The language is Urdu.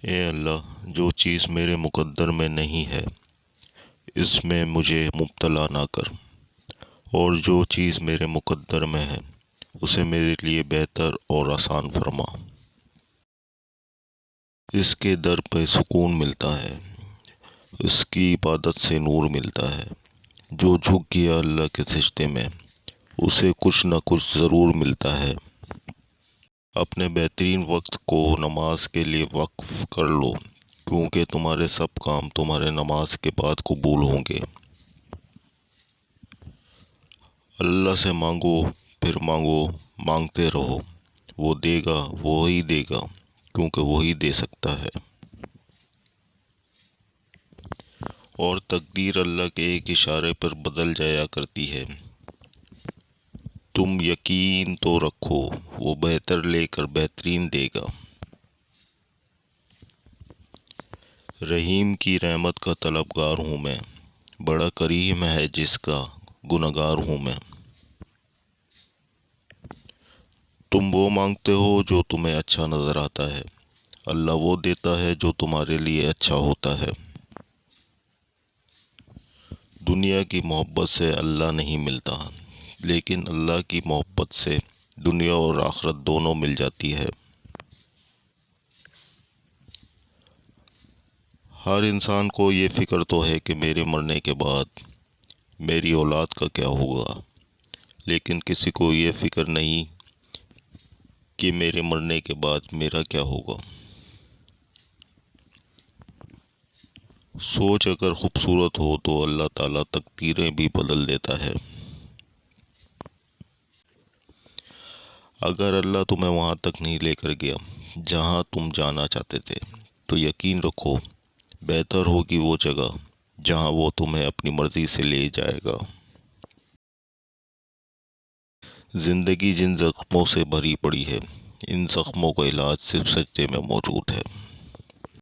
اے اللہ، جو چیز میرے مقدر میں نہیں ہے اس میں مجھے مبتلا نہ کر، اور جو چیز میرے مقدر میں ہے اسے میرے لیے بہتر اور آسان فرما۔ اس کے در پہ سکون ملتا ہے، اس کی عبادت سے نور ملتا ہے۔ جو جھک گیا اللہ کے سجدے میں اسے کچھ نہ کچھ ضرور ملتا ہے۔ اپنے بہترین وقت کو نماز کے لیے وقف کر لو، کیونکہ تمہارے سب کام تمہارے نماز کے بعد قبول ہوں گے۔ اللہ سے مانگو، پھر مانگو، مانگتے رہو، وہ دے گا، وہی دے گا، کیونکہ وہی دے سکتا ہے۔ اور تقدیر اللہ کے ایک اشارے پر بدل جایا کرتی ہے۔ تم یقین تو رکھو، وہ بہتر لے کر بہترین دے گا۔ رحیم کی رحمت کا طلبگار ہوں میں، بڑا کریم ہے جس کا گنہگار ہوں میں۔ تم وہ مانگتے ہو جو تمہیں اچھا نظر آتا ہے، اللہ وہ دیتا ہے جو تمہارے لیے اچھا ہوتا ہے۔ دنیا کی محبت سے اللہ نہیں ملتا، لیکن اللہ کی محبت سے دنیا اور آخرت دونوں مل جاتی ہے۔ ہر انسان کو یہ فکر تو ہے کہ میرے مرنے کے بعد میری اولاد کا کیا ہوگا، لیکن کسی کو یہ فکر نہیں کہ میرے مرنے کے بعد میرا کیا ہوگا۔ سوچ اگر خوبصورت ہو تو اللہ تعالیٰ تقدیریں بھی بدل دیتا ہے۔ اگر اللہ تمہیں وہاں تک نہیں لے کر گیا جہاں تم جانا چاہتے تھے، تو یقین رکھو بہتر ہوگی وہ جگہ جہاں وہ تمہیں اپنی مرضی سے لے جائے گا۔ زندگی جن زخموں سے بھری پڑی ہے، ان زخموں کا علاج صرف سجدے میں موجود ہے۔